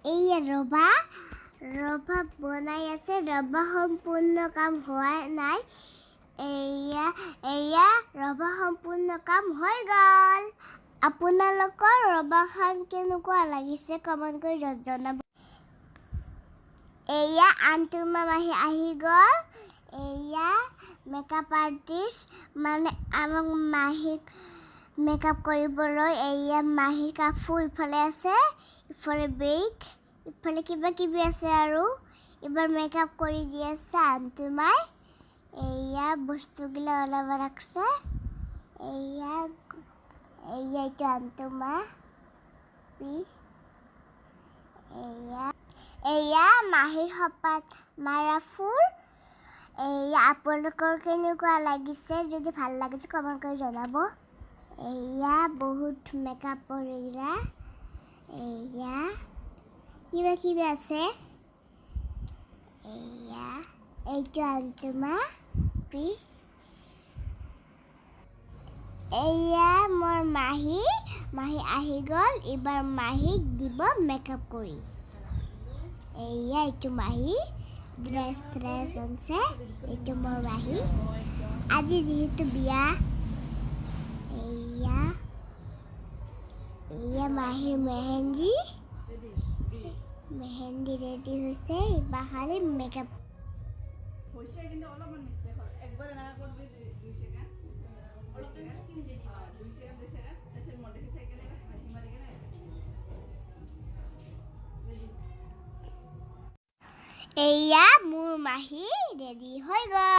এইয়া ৰভা বনাই আছে। ৰভা সম্পূৰ্ণ কাম হোৱা নাই। এয়া ৰভা সম্পূৰ্ণ কাম হৈ গ'ল। আপোনালোকৰ ৰভাখন কেনেকুৱা লাগিছে কমেণ্ট কৰি জনাব। এয়া আণ্টুমা মাহী আহি গ'ল। এয়া মেকআপ আৰ্টিষ্ট মানে আমাক মাহীক মেকআপ কৰিবলৈ। এয়া মাহীৰ কাপোৰ ইফালে আছে, ইফালে বেগ, ইফালে কিবা কিবি আছে আৰু এবাৰ মেকআপ কৰি দি আছে আণ্টুমাই। এয়া বস্তুগিলা ওলাব ৰাখছে। এইটো আণ্টুমা। এয়া মাহীৰ খপাত মাৰা ফুল। এয়া আপোনালোকৰ কেনেকুৱা লাগিছে, যদি ভাল লাগিছে কমেণ্ট কৰি জনাব। এয়া বহুত মেকআপৰ এয়া কিবা কিবি আছে। এইটো আণ্টুমা। এয়া মোৰ মাহী আহি গ'ল। এইবাৰ মাহীক দিব মেকআপ কৰি। এইটো মাহী ড্ৰেছ আনছে। এইটো মোৰ মাহী। আজি যিহেতু বিয়া। এয়া মাহীৰ মেহেন্দি ৰেডি হৈছে। এইবাৰ খালি মেকআপ এয়া মোৰ মাহী ৰেডি হৈ গ'ল।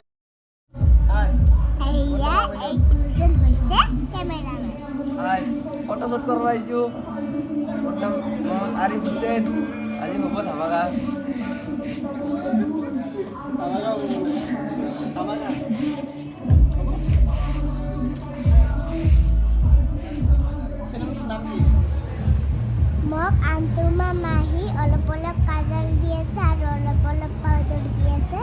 এয়া এই দুজন হৈছে কেমেৰামেন। ফটো শ্বুট কৰিব আহিছোঁ। মোৰ নাম আৰিফ হুছেইন। আজি হ'ব ধামাকা। মোক আণ্টুমা মাহী অলপ কাজল দি আছে আৰু অলপ পাউডাৰ দি আছে।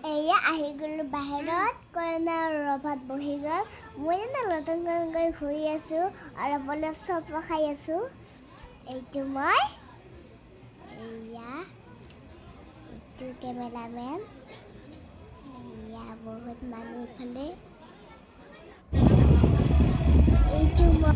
এয়া আহি গ'লো বাহিৰত। কৰোণাৰ ৰভাত বহি গ'ল। মই নতুন কৰি ঘূৰি আছোঁ, অলপ চপ খাই আছোঁ। এইটো মই। এইটো কেমেৰামেন। বহুত মানুহ ইফালে। এইটো মই।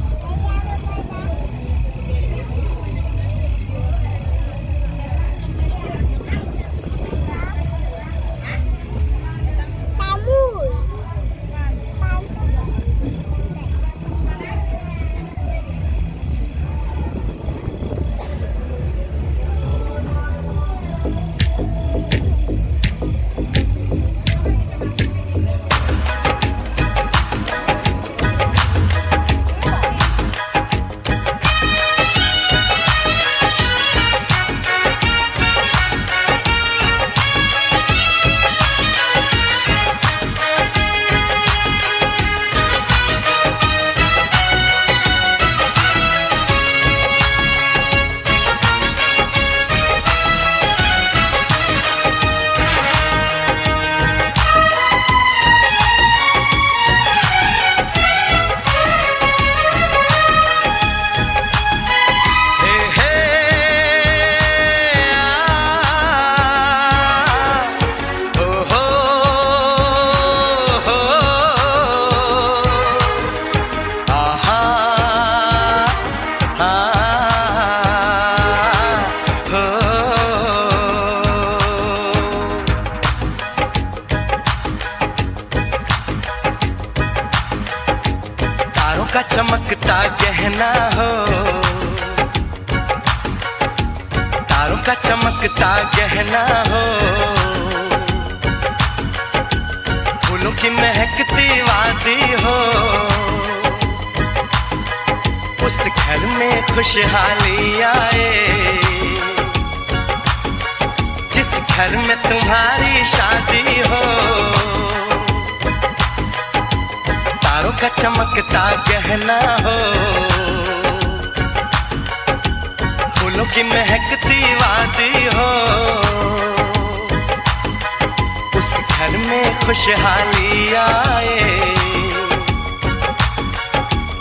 चमकता गहना हो, तारों का चमकता गहना हो, फूलों की महकती वादी हो, उस घर में खुशहाली आए जिस घर में तुम्हारी शादी हो। तारों का चमकता गहना हो, फूलों की महकती वादी हो, उस घर में खुशहाली आए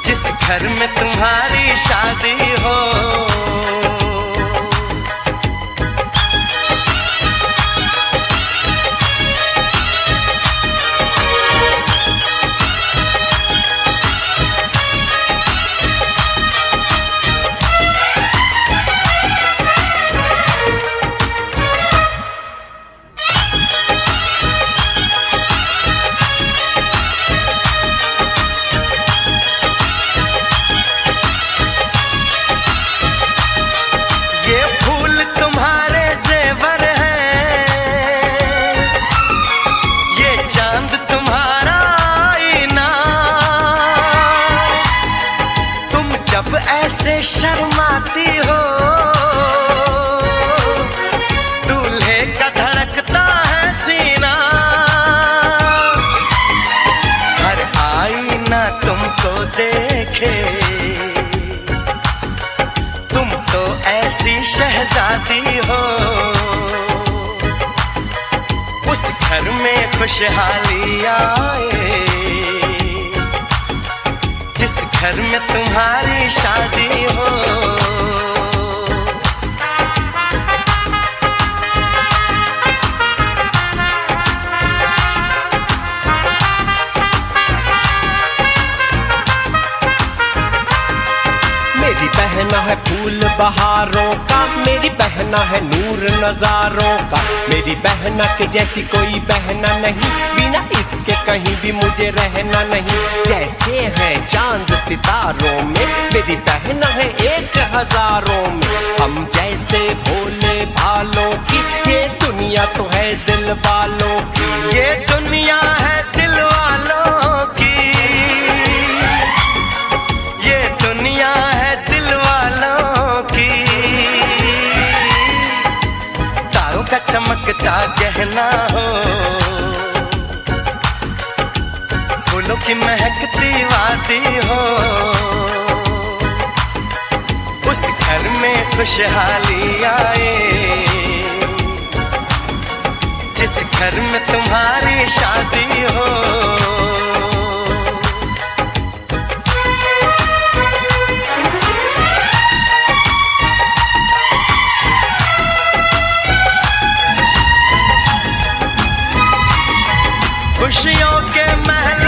जिस घर में तुम्हारी शादी हो। ऐसे शर्माती हो, दूल्हे का धड़कता है सीना, हर आईना तुमको देखे, तुम तो ऐसी शहजादी हो, उस घर में खुशहाली आए जिस घर में तुम्हारी शादी हो। मेरी बहना है फूल बहारों का, मेरी बहना है नूर नजारों का, मेरी बहना के जैसी कोई बहना नहीं, बिना इसके कहीं भी मुझे रहना नहीं। जैसे है चांद सितारों में, मेरी बहना है 1000 में, हम जैसे भोले भालों की, ये दुनिया तो है दिल वालों की, ये दुनिया है दिल वालों की, ये दुनिया है दिल वालों की। तारों का चमकता गहना हो, फूलों की महकती वादी हो, उस घर में खुशहाली आए जिस घर में तुम्हारी शादी हो। खुशियों के महल